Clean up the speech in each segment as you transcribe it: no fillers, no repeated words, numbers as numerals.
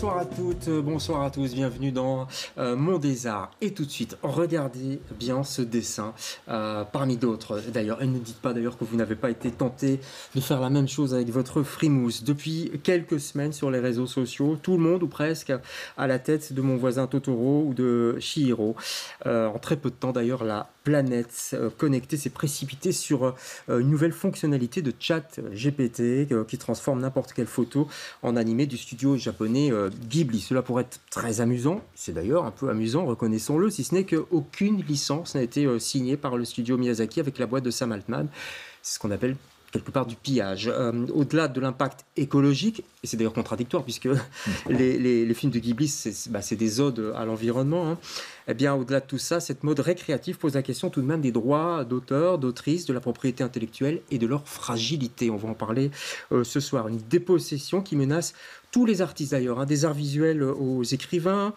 Bonsoir à toutes, bonsoir à tous, bienvenue dans Monde des Arts. Et tout de suite, regardez bien ce dessin, parmi d'autres d'ailleurs. Et ne dites pas d'ailleurs que vous n'avez pas été tenté de faire la même chose avec votre frimousse. Depuis quelques semaines sur les réseaux sociaux, tout le monde ou presque à la tête de Mon voisin Totoro ou de Chihiro. En très peu de temps d'ailleurs, la planète connectée s'est précipitée sur une nouvelle fonctionnalité de chat GPT qui transforme n'importe quelle photo en animé du studio japonais Ghibli. Cela pourrait être très amusant, c'est d'ailleurs un peu amusant, reconnaissons-le, si ce n'est qu'aucune licence n'a été signée par le studio Miyazaki avec la boîte de Sam Altman. C'est ce qu'on appelle quelque part du pillage. Au-delà de l'impact écologique, et c'est d'ailleurs contradictoire puisque les films de Ghibli, c'est des odes à l'environnement, hein. Eh bien, au-delà de tout ça, cette mode récréative pose la question tout de même des droits d'auteur, d'autrice, de la propriété intellectuelle et de leur fragilité. On va en parler ce soir. Une dépossession qui menace tous les artistes d'ailleurs, hein, des arts visuels aux écrivains,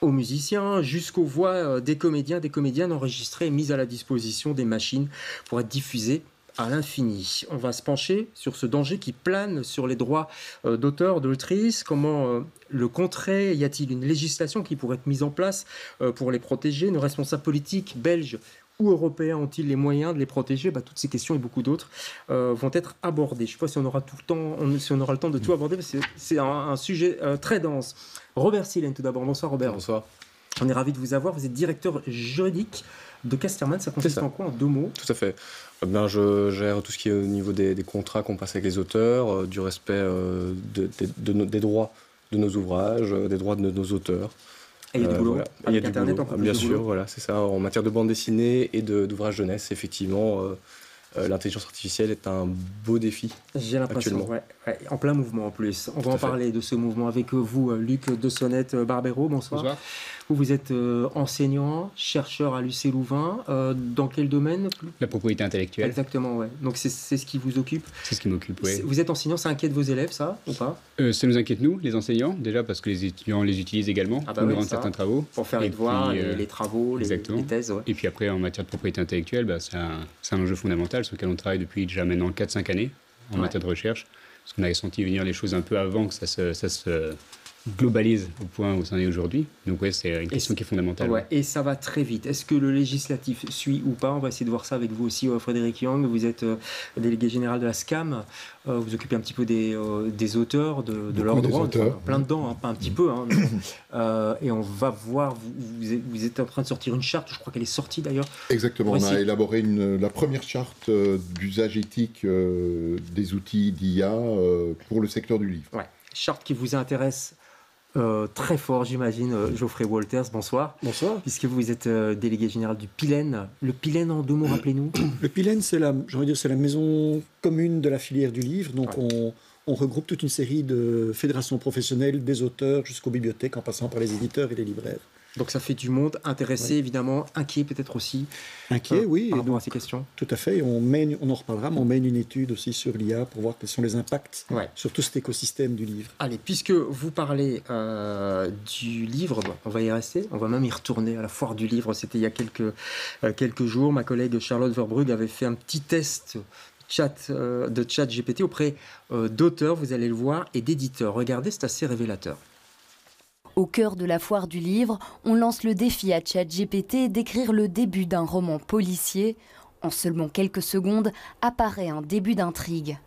aux musiciens, jusqu'aux voix des comédiens, des comédiennes enregistrées et mises à la disposition des machines pour être diffusées à l'infini. On va se pencher sur ce danger qui plane sur les droits d'auteur, d'autrice. Comment le contrer? Y a-t-il une législation qui pourrait être mise en place pour les protéger? Nos responsables politiques belges ou européens ont-ils les moyens de les protéger? Toutes ces questions et beaucoup d'autres vont être abordées. Je ne sais pas si on aura tout le temps, si on aura le temps de tout aborder, parce que c'est un sujet très dense. Robert Silène, tout d'abord. Bonsoir Robert. Bonsoir. On est ravi de vous avoir. Vous êtes directeur juridique de Casterman. Ça consiste en quoi, en 2 mots? Tout à fait. Je gère tout ce qui est au niveau des contrats qu'on passe avec les auteurs, du respect des droits de nos ouvrages, des droits de nos auteurs. Et il y a du boulot avec Internet, boulot. Bien sûr, voilà, c'est ça. En matière de bande dessinée et d'ouvrages jeunesse, effectivement, l'intelligence artificielle est un beau défi. J'ai l'impression, ouais, en plein mouvement en plus. On va en parler de ce mouvement avec vous, Luc de Sonnette Barbero. Bonsoir. Bonsoir. Vous êtes enseignant, chercheur à l'UC Louvain. Dans quel domaine? La propriété intellectuelle. Exactement, ouais. Donc c'est ce qui vous occupe? C'est ce qui m'occupe, oui. Vous êtes enseignant, ça inquiète vos élèves, ça, ou pas? Ça nous inquiète, nous, les enseignants, déjà parce que les étudiants les utilisent également pour nous rendre certains travaux. Pour faire les devoirs, les travaux, les thèses. Ouais. Et puis après, en matière de propriété intellectuelle, c'est un enjeu fondamental sur lequel on travaille depuis déjà maintenant 4-5 années en matière de recherche. Parce qu'on avait senti venir les choses un peu avant que ça se globalise au point où ça en est aujourd'hui. Donc c'est une question qui est fondamentale. Ouais. Et ça va très vite. Est-ce que le législatif suit ou pas? On va essayer de voir ça avec vous aussi, Frédéric Young. Vous êtes délégué général de la SCAM. Vous occupez un petit peu des auteurs, de leurs droits. Plein dedans, hein, pas un petit peu. Hein, et on va voir, vous êtes en train de sortir une charte, je crois qu'elle est sortie d'ailleurs. Exactement, on a élaboré la première charte d'usage éthique des outils d'IA pour le secteur du livre. Ouais. Charte qui vous intéresse très fort, j'imagine. Geoffrey Walters, bonsoir. Bonsoir. Puisque vous êtes délégué général du PILEN. Le PILEN, en 2 mots, rappelez-nous. Le PILEN, c'est la maison commune de la filière du livre. Donc on regroupe toute une série de fédérations professionnelles, des auteurs jusqu'aux bibliothèques, en passant par les éditeurs et les libraires. Donc ça fait du monde intéressé, évidemment, inquiet peut-être aussi. Inquiet, oui. Par rapport à ces questions. Tout à fait. On en reparlera, mais on mène une étude aussi sur l'IA pour voir quels sont les impacts sur tout cet écosystème du livre. Allez, puisque vous parlez du livre, on va y rester. On va même y retourner à la foire du livre. C'était il y a quelques jours. Ma collègue Charlotte Verbrugge avait fait un petit test de chat GPT auprès d'auteurs, vous allez le voir, et d'éditeurs. Regardez, c'est assez révélateur. Au cœur de la foire du livre, on lance le défi à ChatGPT d'écrire le début d'un roman policier. En seulement quelques secondes, apparaît un début d'intrigue.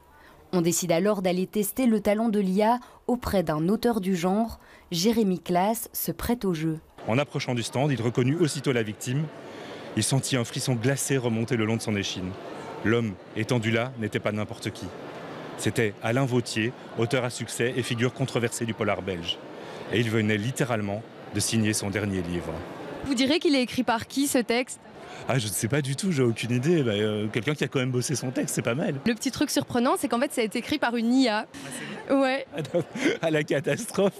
On décide alors d'aller tester le talent de l'IA auprès d'un auteur du genre. Jérémy Claes se prête au jeu. En approchant du stand, il reconnut aussitôt la victime. Il sentit un frisson glacé remonter le long de son échine. L'homme étendu là n'était pas n'importe qui. C'était Alain Vautier, auteur à succès et figure controversée du polar belge. Et il venait littéralement de signer son dernier livre. Vous direz qu'il est écrit par qui, ce texte? Je ne sais pas du tout, j'ai aucune idée. Quelqu'un qui a quand même bossé son texte, c'est pas mal. Le petit truc surprenant, c'est qu'en fait, ça a été écrit par une IA. Ouais. À la catastrophe.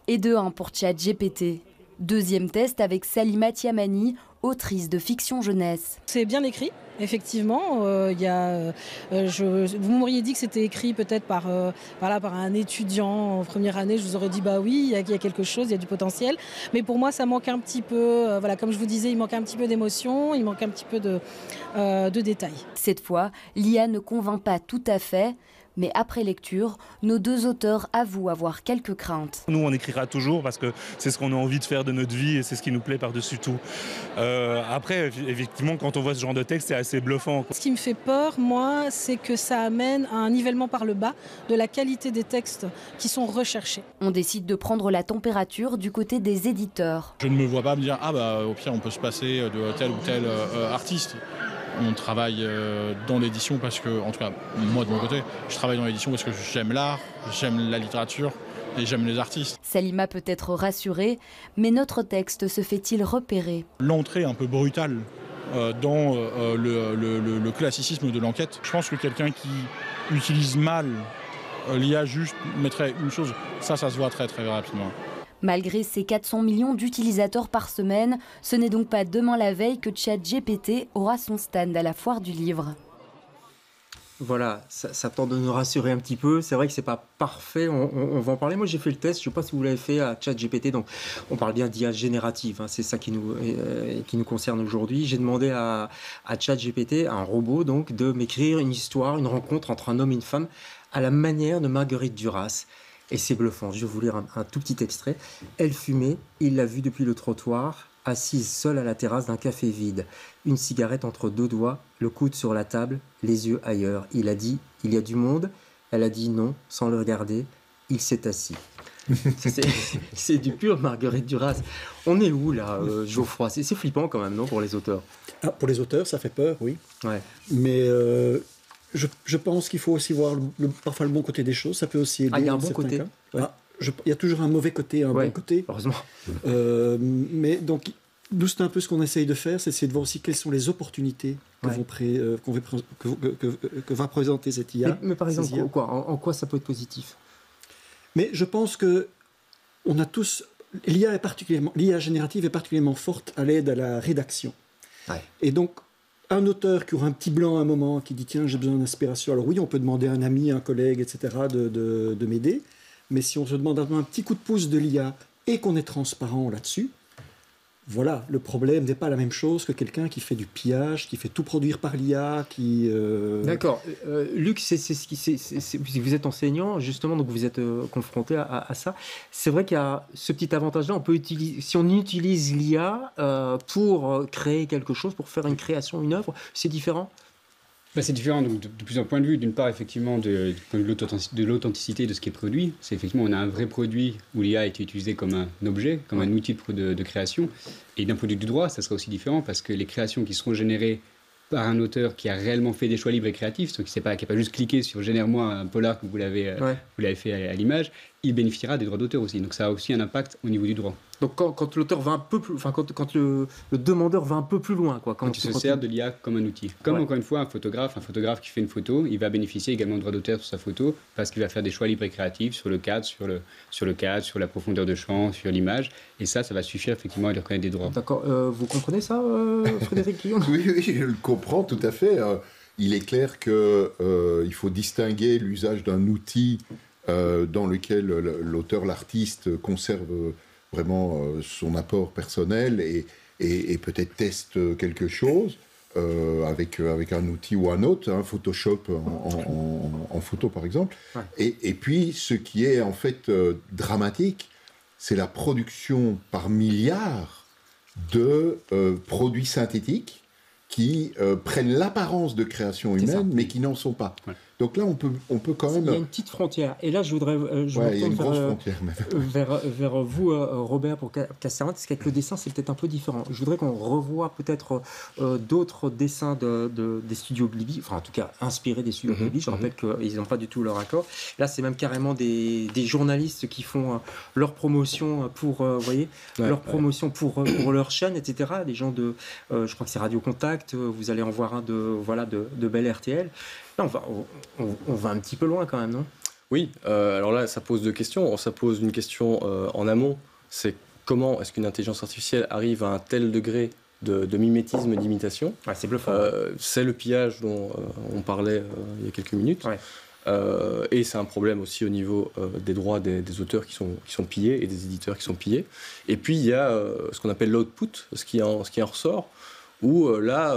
Et 2-1 pour ChatGPT. Deuxième test avec Salima Tiamani, autrice de fiction jeunesse. C'est bien écrit. Effectivement, vous m'auriez dit que c'était écrit peut-être par un étudiant en première année, je vous aurais dit oui, il y a quelque chose, il y a du potentiel. Mais pour moi, ça manque un petit peu, comme je vous disais, il manque un petit peu d'émotion, il manque un petit peu de détails. Cette fois, l'IA ne convainc pas tout à fait. Mais après lecture, nos deux auteurs avouent avoir quelques craintes. Nous, on écrira toujours parce que c'est ce qu'on a envie de faire de notre vie et c'est ce qui nous plaît par-dessus tout. Après, effectivement, quand on voit ce genre de texte, c'est assez bluffant. Ce qui me fait peur, moi, c'est que ça amène à un nivellement par le bas de la qualité des textes qui sont recherchés. On décide de prendre la température du côté des éditeurs. Je ne me vois pas me dire au pire on peut se passer de tel ou tel artiste. On travaille dans l'édition parce que, en tout cas moi de mon côté, je travaille dans l'édition parce que j'aime l'art, j'aime la littérature et j'aime les artistes. Salima peut être rassurée, mais notre texte se fait-il repérer? L'entrée un peu brutale dans le classicisme de l'enquête, je pense que quelqu'un qui utilise mal l'IA juste mettrait une chose, ça se voit très très rapidement. Malgré ses 400 millions d'utilisateurs par semaine, ce n'est donc pas demain la veille que ChatGPT aura son stand à la foire du livre. Voilà, ça tente de nous rassurer un petit peu. C'est vrai que c'est pas parfait, on va en parler. Moi j'ai fait le test, je ne sais pas si vous l'avez fait à ChatGPT, donc on parle bien d'IA générative, hein, c'est ça qui nous concerne aujourd'hui. J'ai demandé à ChatGPT, un robot donc, de m'écrire une histoire, une rencontre entre un homme et une femme à la manière de Marguerite Duras. Et c'est bluffant, je vais vous lire un tout petit extrait. Elle fumait, il l'a vue depuis le trottoir, assise seule à la terrasse d'un café vide. Une cigarette entre deux doigts, le coude sur la table, les yeux ailleurs. Il a dit « Il y a du monde ?» Elle a dit non, sans le regarder. Il s'est assis. C'est du pur Marguerite Duras. On est où là, Geoffroy? C'est flippant quand même, non, pour les auteurs? Pour les auteurs, ça fait peur, oui. Ouais. Mais je pense qu'il faut aussi voir parfois le bon côté des choses. Ça peut aussi aider. Il y a un bon côté. Ouais. Il y a toujours un mauvais côté et un bon côté. Heureusement. Mais donc, nous, c'est un peu ce qu'on essaye de faire, c'est essayer de voir aussi quelles sont les opportunités que va présenter cette IA. Mais par exemple, en quoi ça peut être positif? Mais je pense que on a tous... L'IA générative est particulièrement forte à l'aide à la rédaction. Ouais. Et donc, un auteur qui aura un petit blanc à un moment, qui dit « Tiens, j'ai besoin d'inspiration », alors oui, on peut demander à un ami, un collègue, etc., de m'aider. Mais si on se demande un petit coup de pouce de l'IA et qu'on est transparent là-dessus, voilà, le problème n'est pas la même chose que quelqu'un qui fait du pillage, qui fait tout produire par l'IA, qui... D'accord. Luc, vous êtes enseignant, justement, donc vous êtes confronté à ça. C'est vrai qu'il y a ce petit avantage-là. On peut utiliser, si on utilise l'IA pour créer quelque chose, pour faire une création, une œuvre, c'est différent? C'est différent donc, de plusieurs points de vue. D'une part, effectivement, de l'authenticité de ce qui est produit. C'est effectivement, on a un vrai produit où l'IA a été utilisée comme un objet, comme un outil de création. Et d'un point de vue du droit, ça sera aussi différent parce que les créations qui seront générées par un auteur qui a réellement fait des choix libres et créatifs, donc qui n'a pas juste cliqué sur « génère-moi un polar » que vous l'avez fait à l'image, il bénéficiera des droits d'auteur aussi. Donc ça a aussi un impact au niveau du droit. Donc quand l'auteur va un peu plus, enfin quand le demandeur va un peu plus loin, quoi. Quand il se sert de l'IA comme un outil. Comme encore une fois un photographe qui fait une photo, il va bénéficier également de droits d'auteur sur sa photo parce qu'il va faire des choix libres et créatifs sur le cadre, sur la profondeur de champ, sur l'image. Et ça va suffire effectivement à lui reconnaître des droits. D'accord. Vous comprenez ça, Frédéric Guillaume? Oui, je le comprends tout à fait. Il est clair qu'il faut distinguer l'usage d'un outil dans lequel l'auteur, l'artiste conserve vraiment son apport personnel et peut-être teste quelque chose avec un outil ou un autre, Photoshop en photo par exemple. Ouais. Et puis ce qui est en fait dramatique, c'est la production par milliards de produits synthétiques qui prennent l'apparence de création humaine, mais qui n'en sont pas. Ouais. Donc là, on peut quand même... Il y a une petite frontière. Et là, je voudrais il y a une grosse frontière, vers vous, Robert, pour Cassarin, parce qu'avec le dessin, c'est peut-être un peu différent. Je voudrais qu'on revoie peut-être d'autres dessins des studios Ghibli, enfin en tout cas inspirés des studios Ghibli. Je rappelle qu'ils n'ont pas du tout leur accord. Là, c'est même carrément des journalistes qui font leur promotion pour, promotion pour leur chaîne, etc. Des gens je crois que c'est Radio Contact, vous allez en voir un de Bel RTL. Là, on va un petit peu loin quand même, non? Oui, alors là, ça pose deux questions. Ça pose une question en amont, c'est comment est-ce qu'une intelligence artificielle arrive à un tel degré de mimétisme, d'imitation? C'est bluffant. C'est le pillage dont on parlait il y a quelques minutes. Ouais. Et c'est un problème aussi au niveau des droits des auteurs qui sont pillés et des éditeurs qui sont pillés. Et puis, il y a ce qu'on appelle l'output, ce qui en ressort, où là,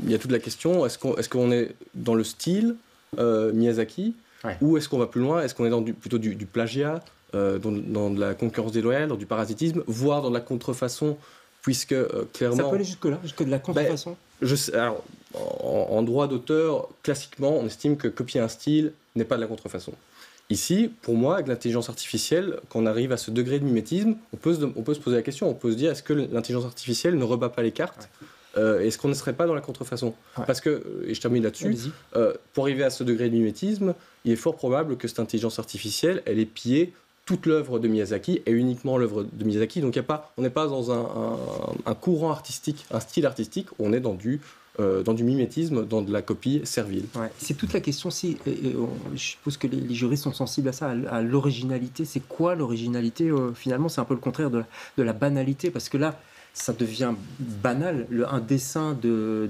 il y a toute la question, est-ce qu'on est dans le style Miyazaki, Ou est-ce qu'on va plus loin? Est-ce qu'on est plutôt du plagiat, dans de la concurrence déloyale, dans du parasitisme, voire dans de la contrefaçon, puisque clairement... Ça peut aller jusque-là, jusque de la contrefaçon? Alors, en droit d'auteur, classiquement, on estime que copier un style n'est pas de la contrefaçon. Ici, pour moi, avec l'intelligence artificielle, quand on arrive à ce degré de mimétisme, on peut se poser la question, on peut se dire, est-ce que l'intelligence artificielle ne rebat pas les cartes? Est-ce qu'on ne serait pas dans la contrefaçon? Parce que, et je termine là-dessus, pour arriver à ce degré de mimétisme, il est fort probable que cette intelligence artificielle, elle ait pillé toute l'œuvre de Miyazaki et uniquement l'œuvre de Miyazaki. Donc on n'est pas dans un courant artistique, un style artistique, on est dans du mimétisme, dans de la copie servile. C'est toute la question, je suppose que les juristes sont sensibles à ça, à l'originalité. C'est quoi l'originalité? Finalement, c'est un peu le contraire de la banalité, parce que là, ça devient banal. Un dessin de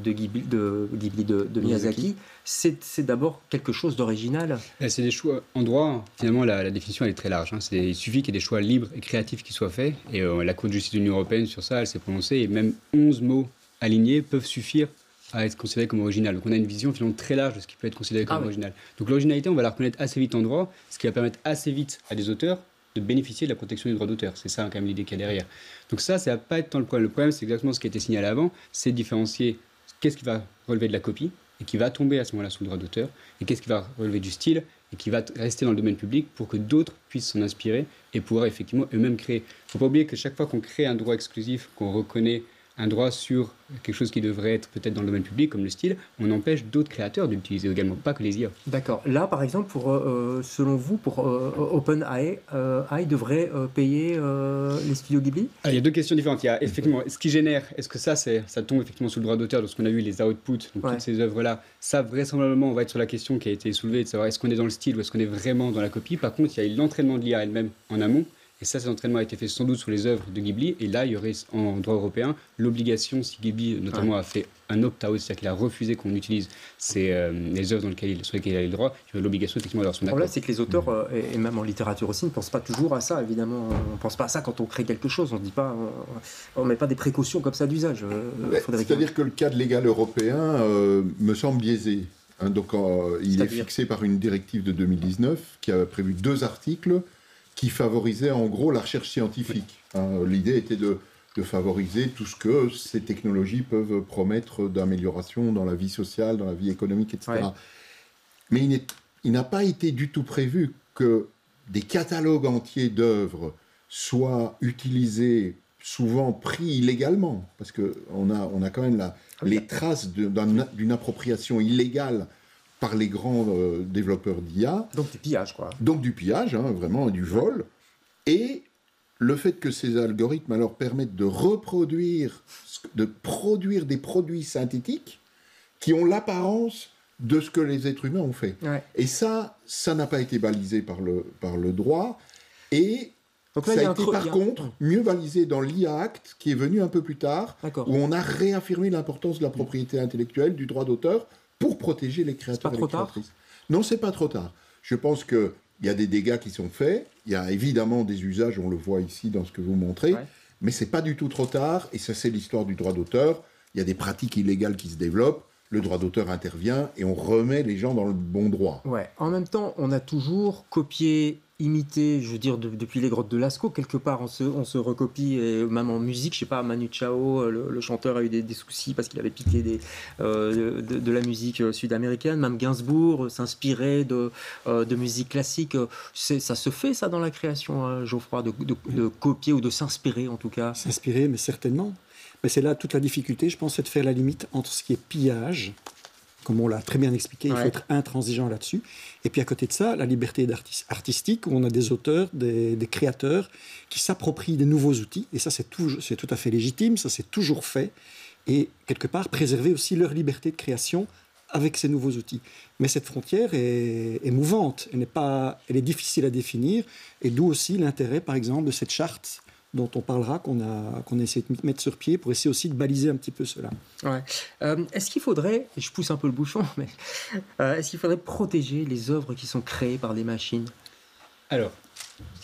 Miyazaki, c'est d'abord quelque chose d'original. C'est des choix. En droit, finalement, la définition elle est très large. Il suffit qu'il y ait des choix libres et créatifs qui soient faits. Et la Cour de justice de l'Union européenne, sur ça, elle s'est prononcée. Et même 11 mots alignés peuvent suffire à être considérés comme original. Donc on a une vision finalement très large de ce qui peut être considéré comme original. Donc l'originalité, on va la reconnaître assez vite en droit, ce qui va permettre assez vite à des auteurs de bénéficier de la protection du droit d'auteur. C'est ça quand même l'idée qu'il y a derrière. Donc ça va pas être tant le problème. Le problème, c'est exactement ce qui a été signalé avant, c'est de différencier qu'est-ce qui va relever de la copie et qui va tomber à ce moment-là sous le droit d'auteur, et qu'est-ce qui va relever du style et qui va rester dans le domaine public pour que d'autres puissent s'en inspirer et pouvoir effectivement eux-mêmes créer. Il ne faut pas oublier que chaque fois qu'on crée un droit exclusif, qu'on reconnaît un droit sur quelque chose qui devrait être peut-être dans le domaine public, comme le style, on empêche d'autres créateurs d'utiliser également, pas que les IA. D'accord. Là, par exemple, selon vous, pour OpenAI, devrait payer les studios Ghibli? Il y a deux questions différentes. Il y a effectivement ce qui génère, est-ce que ça tombe effectivement sous le droit d'auteur, lorsqu'on a vu les outputs, donc toutes ces œuvres-là, ça vraisemblablement on va être sur la question qui a été soulevée de savoir est-ce qu'on est dans le style ou est-ce qu'on est vraiment dans la copie. Par contre, il y a eu l'entraînement de l'IA elle-même en amont. Et ça, cet entraînement a été fait sans doute sur les œuvres de Ghibli. Et là, il y aurait en droit européen l'obligation, si Ghibli notamment a fait un opt-out, c'est-à-dire qu'il a refusé qu'on utilise les œuvres sur lesquelles il a le droit, il y aurait l'obligation effectivement d'avoir son accord. Le problème, c'est que les auteurs, et même en littérature aussi, ne pensent pas toujours à ça, évidemment. On ne pense pas à ça quand on crée quelque chose. On ne met pas des précautions comme ça d'usage. C'est-à-dire que le cadre légal européen me semble biaisé. Donc, il est fixé par une directive de 2019 qui a prévu 2 articles qui favorisait en gros la recherche scientifique. L'idée était de favoriser tout ce que ces technologies peuvent promettre d'amélioration dans la vie sociale, dans la vie économique, etc. Mais il n'a pas été du tout prévu que des catalogues entiers d'œuvres soient utilisés, souvent pris illégalement, parce qu'on a quand même les traces d'une appropriation illégale par les grands développeurs d'IA. Donc du pillage, quoi. Donc du pillage, vraiment, du vol. Et le fait que ces algorithmes alors permettent de produire des produits synthétiques qui ont l'apparence de ce que les êtres humains ont fait. Et ça n'a pas été balisé par le droit. Et donc là, ça a été par contre mieux balisé dans l'IA Act, qui est venu un peu plus tard, où on a réaffirmé l'importance de la propriété intellectuelle, du droit d'auteur, pour protéger les créateurs et les créatrices. Non, c'est pas trop tard. Je pense qu'il y a des dégâts qui sont faits. Il y a évidemment des usages, on le voit ici dans ce que vous montrez, mais c'est pas du tout trop tard. Et ça, c'est l'histoire du droit d'auteur. Il y a des pratiques illégales qui se développent. Le droit d'auteur intervient et on remet les gens dans le bon droit. En même temps, on a toujours copié, imité, je veux dire, depuis les grottes de Lascaux, quelque part, on se recopie, et même en musique, je sais pas, Manu Chao, le chanteur, a eu des soucis parce qu'il avait piqué de la musique sud-américaine. Même Gainsbourg s'inspirait de musique classique. Ça se fait, ça, dans la création, Geoffroy, de copier ou de s'inspirer, en tout cas. S'inspirer, mais certainement. Mais c'est là toute la difficulté, je pense, c'est de faire la limite entre ce qui est pillage, comme on l'a très bien expliqué, il faut être intransigeant là-dessus, et puis à côté de ça, la liberté artistique, où on a des auteurs, des créateurs, qui s'approprient des nouveaux outils, et ça c'est tout à fait légitime, ça c'est toujours fait, et quelque part préserver aussi leur liberté de création avec ces nouveaux outils. Mais cette frontière est mouvante, elle est difficile à définir, et d'où aussi l'intérêt, par exemple, de cette charte dont on parlera, qu'on a essayé de mettre sur pied pour essayer aussi de baliser un petit peu cela. Est-ce qu'il faudrait, et je pousse un peu le bouchon, mais est-ce qu'il faudrait protéger les œuvres qui sont créées par des machines? Alors,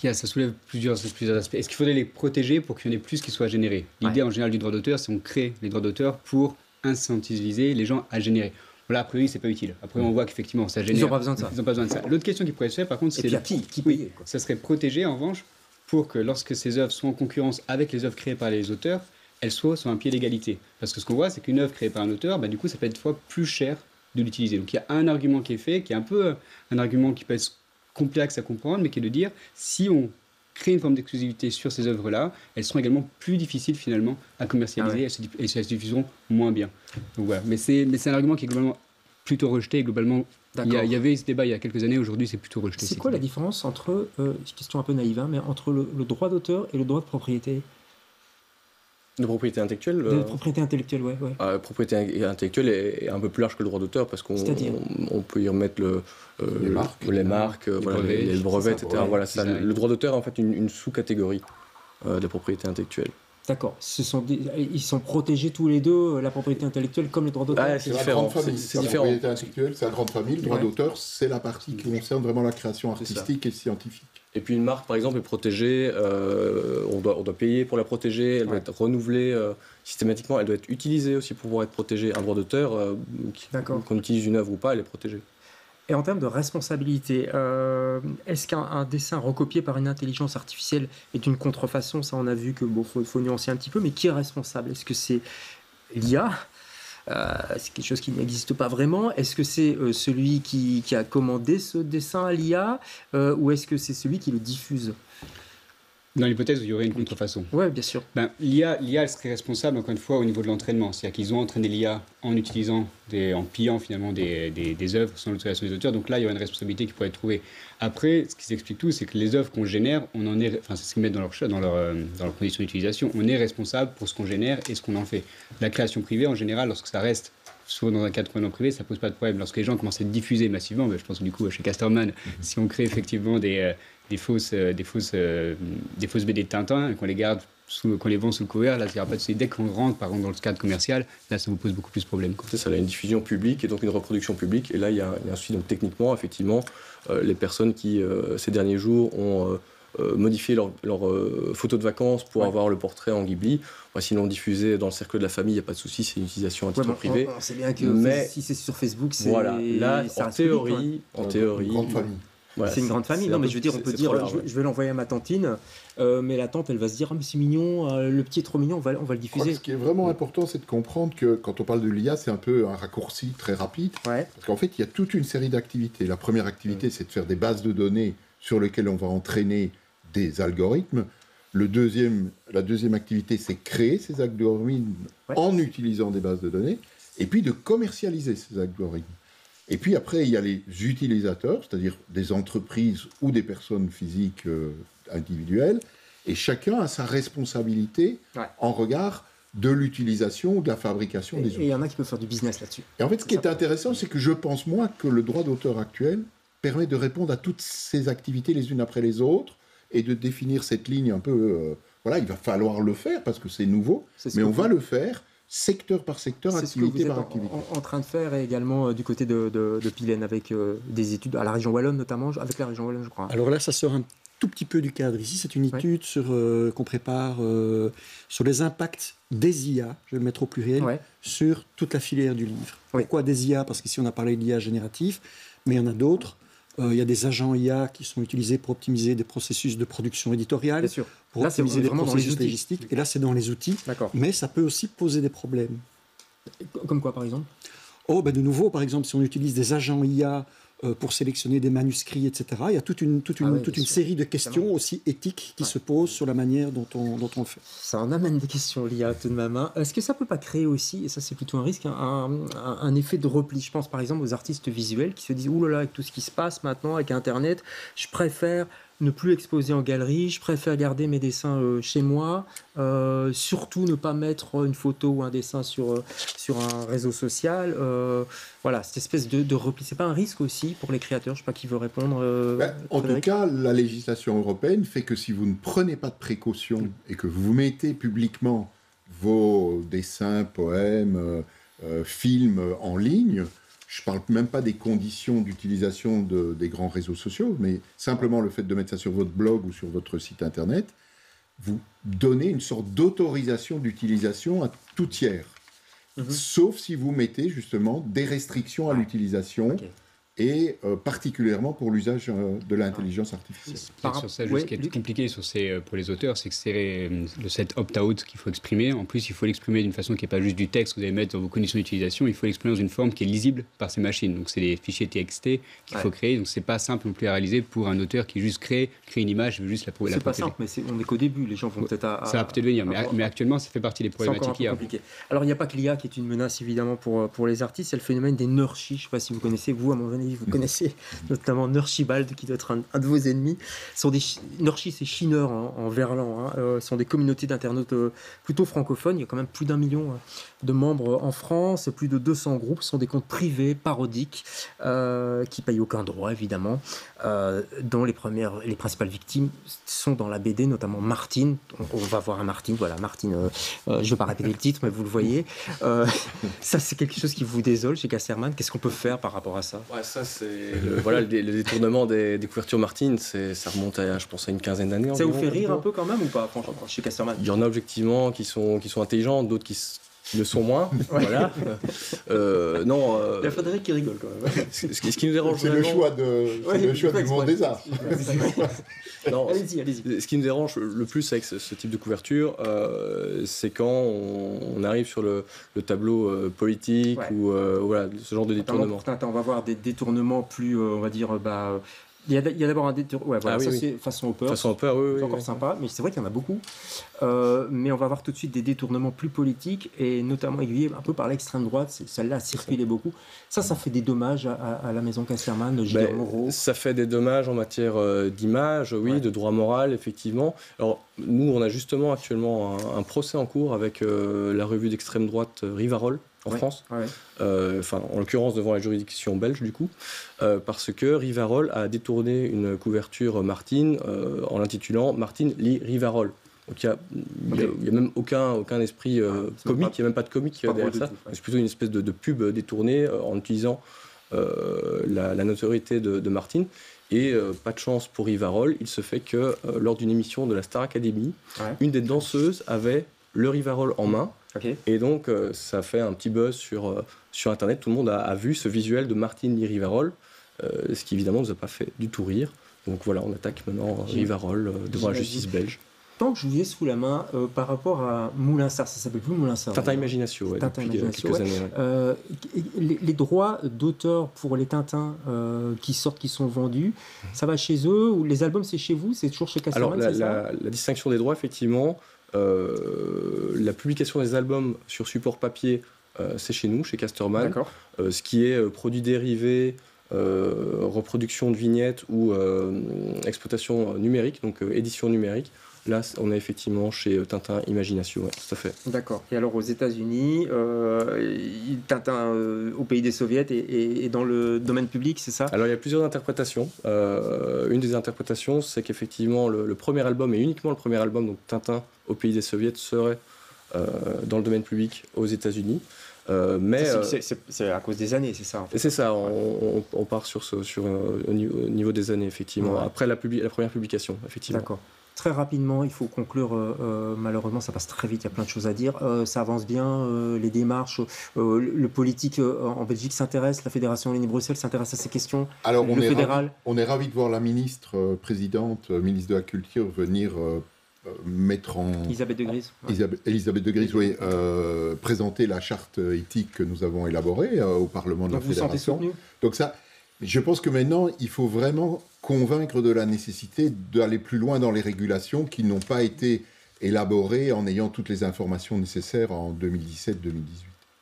ça soulève plusieurs aspects. Est-ce qu'il faudrait les protéger pour qu'il y en ait plus qui soient générés? L'idée en général du droit d'auteur, c'est qu'on crée les droits d'auteur pour incentiviser les gens à générer. Voilà, a priori, c'est pas utile. Après, on voit qu'effectivement, ça génère. Ils n'ont pas besoin de ça. Ils n'ont pas besoin de ça. L'autre question qui pourrait se faire, par contre, c'est. Et puis à qui payer, quoi. Ça serait protégé, en revanche, pour que lorsque ces œuvres sont en concurrence avec les œuvres créées par les auteurs, elles soient sur un pied d'égalité. Parce que ce qu'on voit, c'est qu'une œuvre créée par un auteur, du coup, ça peut être fois plus cher de l'utiliser. Donc il y a un argument qui est fait, qui est un peu un argument qui peut être complexe à comprendre, mais qui est de dire, si on crée une forme d'exclusivité sur ces œuvres-là, elles seront également plus difficiles finalement à commercialiser et se diffuseront moins bien. Donc voilà. Mais c'est un argument qui est globalement plutôt rejeté. Et globalement, il y avait ce débat il y a quelques années, aujourd'hui c'est plutôt rejeté. C'est quoi la différence entre, question un peu naïve, mais entre le droit d'auteur et le droit de propriété ? De propriété intellectuelle De propriété intellectuelle, ouais. Propriété intellectuelle est un peu plus large que le droit d'auteur parce qu'on peut y remettre les marques, les brevets, etc. Ouais, voilà, le droit d'auteur est en fait une sous-catégorie des propriétés intellectuelles. D'accord. Ils sont protégés tous les deux, la propriété intellectuelle comme les droits d'auteur. Ah, c'est différent. C'est la propriété intellectuelle, c'est la grande famille. Le droit d'auteur, c'est la partie qui concerne vraiment la création artistique et scientifique. Et puis une marque, par exemple, est protégée, on doit payer pour la protéger, elle doit être renouvelée systématiquement, elle doit être utilisée aussi pour pouvoir être protégée. Un droit d'auteur, qu'on utilise une œuvre ou pas, elle est protégée. Et en termes de responsabilité, est-ce qu'un dessin recopié par une intelligence artificielle est une contrefaçon ? Ça, on a vu que faut nuancer un petit peu, mais qui est responsable ? Est-ce que c'est l'IA ? C'est quelque chose qui n'existe pas vraiment. Est-ce que c'est celui qui a commandé ce dessin à l'IA ou est-ce que c'est celui qui le diffuse ? Dans l'hypothèse où il y aurait une contrefaçon. Oui, bien sûr. L'IA, elle serait responsable, encore une fois, au niveau de l'entraînement. C'est-à-dire qu'ils ont entraîné l'IA en pillant finalement des œuvres sans l'autorisation des auteurs. Donc là, il y aurait une responsabilité qui pourrait être trouvée. Après, ce qui s'explique tout, c'est que les œuvres qu'on génère, c'est ce qu'ils mettent dans leurs conditions d'utilisation, on est responsable pour ce qu'on génère et ce qu'on en fait. La création privée, en général, lorsque ça reste soit dans un cadre complètement privé, ça pose pas de problème. Lorsque les gens commencent à diffuser massivement, je pense que du coup, chez Casterman, si on crée effectivement des fausses BD de Tintin et qu'on les garde, qu'on les vend sous le couvert, là, il n'y aura pas de souci. Dès qu'on rentre, par exemple, dans le cadre commercial, là, ça vous pose beaucoup plus de problèmes. C'est ça, il y a une diffusion publique et donc une reproduction publique. Et là, il y a un souci. Donc techniquement, effectivement, les personnes qui, ces derniers jours, ont modifié leur photo de vacances pour avoir le portrait en Ghibli. Sinon, diffusé dans le cercle de la famille, il n'y a pas de souci, c'est une utilisation à titre privé. On sait bien que si c'est sur Facebook, c'est... Voilà, là, en théorie... Une grande famille. Voilà, c'est une grande famille. Non, mais je veux dire, on peut dire, je vais l'envoyer à ma tantine, mais la tante, elle va se dire, mais c'est mignon, le petit est trop mignon, on va le diffuser. Ce qui est vraiment important, c'est de comprendre que quand on parle de l'IA, c'est un peu un raccourci très rapide. Parce qu'en fait, il y a toute une série d'activités. La première activité, c'est de faire des bases de données sur lesquelles on va entraîner des algorithmes. La deuxième activité, c'est créer ces algorithmes en utilisant des bases de données, et puis de commercialiser ces algorithmes. Et puis après, il y a les utilisateurs, c'est-à-dire des entreprises ou des personnes physiques individuelles, et chacun a sa responsabilité en regard de l'utilisation ou de la fabrication des outils. Et il y en a qui peuvent faire du business là-dessus. Et en fait, ce qui est intéressant, c'est que je pense, moi, que le droit d'auteur actuel permet de répondre à toutes ces activités les unes après les autres, et de définir cette ligne un peu... il va falloir le faire, parce que c'est nouveau, mais on va le faire secteur par secteur, activité par activité. En train de faire également du côté de Pilène, avec des études à la région Wallonne notamment, avec la région Wallonne, je crois. Alors là, ça sort un tout petit peu du cadre. Ici, c'est une étude qu'on prépare sur les impacts des IA, je vais le mettre au pluriel, sur toute la filière du livre. Pourquoi des IA ? Parce qu'ici, on a parlé d'IA génératif, mais il y en a d'autres. Il y a des agents IA qui sont utilisés pour optimiser des processus de production éditoriale, pour optimiser des processus logistiques. Et là, c'est dans les outils. Mais ça peut aussi poser des problèmes. Comme quoi, par exemple ? De nouveau, par exemple, si on utilise des agents IA pour sélectionner des manuscrits, etc., il y a toute une série de questions aussi éthiques qui se posent sur la manière dont on le fait. Ça en amène des questions, l'IA, tout de même. Est-ce que ça ne peut pas créer aussi, et ça c'est plutôt un risque, un effet de repli ? Je pense par exemple aux artistes visuels qui se disent « Ouh là là, avec tout ce qui se passe maintenant, avec Internet, je préfère ne plus exposer en galerie, je préfère garder mes dessins chez moi, surtout ne pas mettre une photo ou un dessin sur un réseau social. » cette espèce de repli. C'est pas un risque aussi pour les créateurs ? Je ne sais pas qui veut répondre. En tout cas, la législation européenne fait que si vous ne prenez pas de précautions et que vous mettez publiquement vos dessins, poèmes, films en ligne, je ne parle même pas des conditions d'utilisation des grands réseaux sociaux, mais simplement le fait de mettre ça sur votre blog ou sur votre site internet, vous donnez une sorte d'autorisation d'utilisation à tout tiers. sauf si vous mettez justement des restrictions à l'utilisation. Et particulièrement pour l'usage de l'intelligence artificielle. Sur ça, ce qui est compliqué pour les auteurs, c'est que c'est cette opt-out qu'il faut exprimer. En plus, il faut l'exprimer d'une façon qui n'est pas juste du texte que vous allez mettre dans vos conditions d'utilisation, il faut l'exprimer dans une forme qui est lisible par ces machines. Donc c'est des fichiers TXT qu'il faut créer, donc c'est pas simple non plus à réaliser pour un auteur qui juste crée une image, veut juste la protéger. C'est pas simple, mais on n'est qu'au début, les gens vont peut-être... Ça va peut-être venir, mais actuellement ça fait partie des problématiques qu'il y a. Alors il n'y a pas que l'IA qui est une menace évidemment pour les artistes, c'est le phénomène des nurshi, je ne sais pas si vous connaissez, vous à mon avis, vous connaissez notamment Nurshibald, qui doit être un de vos ennemis. Nurshi, c'est chineur en verlan. Sont des communautés d'internautes plutôt francophones. Il y a quand même plus d'1 million de membres en France, plus de 200 groupes. Ce sont des comptes privés, parodiques, qui payent aucun droit, évidemment, dont les principales victimes sont dans la BD, notamment Martine. On va voir un Martine. Voilà, Martine, je ne vais pas répéter le titre, mais vous le voyez. Ça, c'est quelque chose qui vous désole chez Casterman. Qu'est-ce qu'on peut faire par rapport à ça? Ça, c'est le détournement des couvertures Martine, ça remonte à, je pense, à une quinzaine d'années. Ça vous fait rire un peu quand même ou pas, franchement, chez Casterman? Il y en a objectivement qui sont intelligents, d'autres qui le sont moins. Voilà. Non. Il y a Frédéric qui rigole quand même. Ce qui nous dérange c'est le choix du monde des arts. Non, allez-y. Ce qui nous dérange le plus avec ce type de couverture, c'est quand on arrive sur le tableau politique ou voilà, ce genre de détournement. On va voir des détournements plus, on va dire, il y a d'abord un détournement. C'est façon Hopper. Façon Hopper, oui. C'est encore sympa, mais c'est vrai qu'il y en a beaucoup. Mais on va voir tout de suite des détournements plus politiques et notamment aiguillés un peu par l'extrême droite. Celle-là a circulé beaucoup. Ça fait des dommages à la maison Casterman, de Gilles Moreau. Ça fait des dommages en matière d'image, de droit moral, effectivement. Alors, nous, on a justement actuellement un procès en cours avec la revue d'extrême droite Rivarol. En France, en l'occurrence devant la juridiction belge du coup, parce que Rivarol a détourné une couverture Martine en l'intitulant Martine lit Rivarol. Donc il y a même aucun esprit comique, il n'y a même pas de comique derrière ça. C'est plutôt une espèce de pub détournée en utilisant la notoriété de Martine. Et pas de chance pour Rivarol, il se fait que lors d'une émission de la Star Academy, une des danseuses avait le Rivarol en main. Et donc ça fait un petit buzz sur internet, tout le monde a vu ce visuel de Martine lit Rivarol, ce qui évidemment ne nous a pas fait du tout rire. Donc voilà, on attaque maintenant Rivarol devant la justice belge. Tant que je vous ai sous la main, par rapport à Moulinsart, ça s'appelle plus Moulinsart. Tintin Imagination, depuis quelques années. Les droits d'auteur pour les Tintins qui sortent, qui sont vendus, ça va chez eux ou les albums c'est chez vous? C'est toujours chez Casterman? Alors la distinction des droits, effectivement, la publication des albums sur support papier, c'est chez nous, chez Casterman. Ce qui est produit dérivé, reproduction de vignettes ou exploitation numérique, donc édition numérique, là on est effectivement chez Tintin Imagination, tout à fait. D'accord. Et alors aux États-Unis, Tintin au pays des soviets et dans le domaine public, c'est ça? Alors il y a plusieurs interprétations. Une des interprétations, c'est qu'effectivement le premier album, et uniquement le premier album, donc Tintin au pays des soviets, serait dans le domaine public aux États-unis. Mais c'est à cause des années, c'est ça en fait. C'est ça, on part au niveau des années, effectivement, après la première publication, effectivement. D'accord. Très rapidement, il faut conclure, malheureusement ça passe très vite, il y a plein de choses à dire. Ça avance bien, les démarches, le politique en Belgique s'intéresse, la Fédération Wallonie-Bruxelles s'intéresse à ces questions. Alors on est ravis de voir la ministre, présidente, ministre de la Culture venir mettre en... Elisabeth de Gries. Elisabeth de Gries, oui, présenter la charte éthique que nous avons élaborée au Parlement de la Fédération. Vous sentez soutenu? Donc ça, je pense que maintenant, il faut vraiment convaincre de la nécessité d'aller plus loin dans les régulations qui n'ont pas été élaborées en ayant toutes les informations nécessaires en 2017-2018.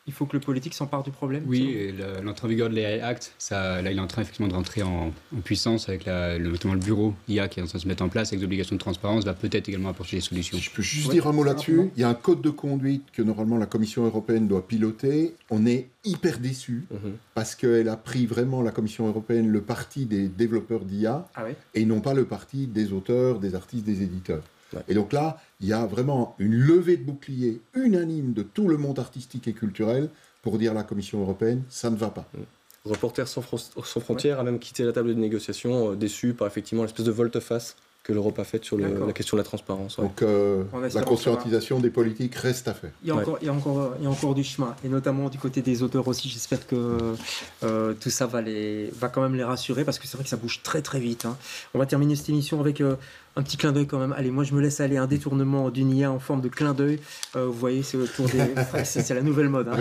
Il faut que le politique s'empare du problème. Oui, et l'entrée en vigueur de l'AI Act, là, il est en train effectivement de rentrer en puissance avec notamment le bureau IA qui est en train de se mettre en place avec des obligations de transparence, va peut-être également apporter des solutions. Je peux juste dire un mot là-dessus. Il y a un code de conduite que normalement la Commission européenne doit piloter. On est hyper déçus parce qu'elle a pris vraiment, la Commission européenne, le parti des développeurs d'IA et non pas le parti des auteurs, des artistes, des éditeurs. Et donc là, il y a vraiment une levée de bouclier unanime de tout le monde artistique et culturel pour dire à la Commission européenne, ça ne va pas. Reporters sans frontières a même quitté la table de négociation, déçu par effectivement l'espèce de volte-face que l'Europe a faites sur la question de la transparence. Ouais. Donc la conscientisation des politiques reste à faire. Il y a encore du chemin, et notamment du côté des auteurs aussi. J'espère que tout ça va quand même les rassurer, parce que c'est vrai que ça bouge très très vite. Hein. On va terminer cette émission avec un petit clin d'œil quand même. Allez, moi je me laisse aller, un détournement d'une IA en forme de clin d'œil. Vous voyez, c'est autour c'est la nouvelle mode. Hein.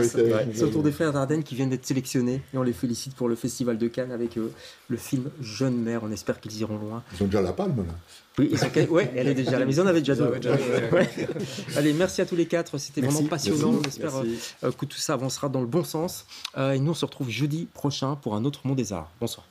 C'est autour des frères Dardenne qui viennent d'être sélectionnés, et on les félicite pour le Festival de Cannes avec le film Jeune Mère. On espère qu'ils iront loin. Ils ont déjà la palme là. Oui, elle est déjà là, mais ils en avaient déjà deux. Allez, merci à tous les quatre, c'était vraiment passionnant. On espère que tout ça avancera dans le bon sens. Et nous, on se retrouve jeudi prochain pour un autre Monde des Arts. Bonsoir.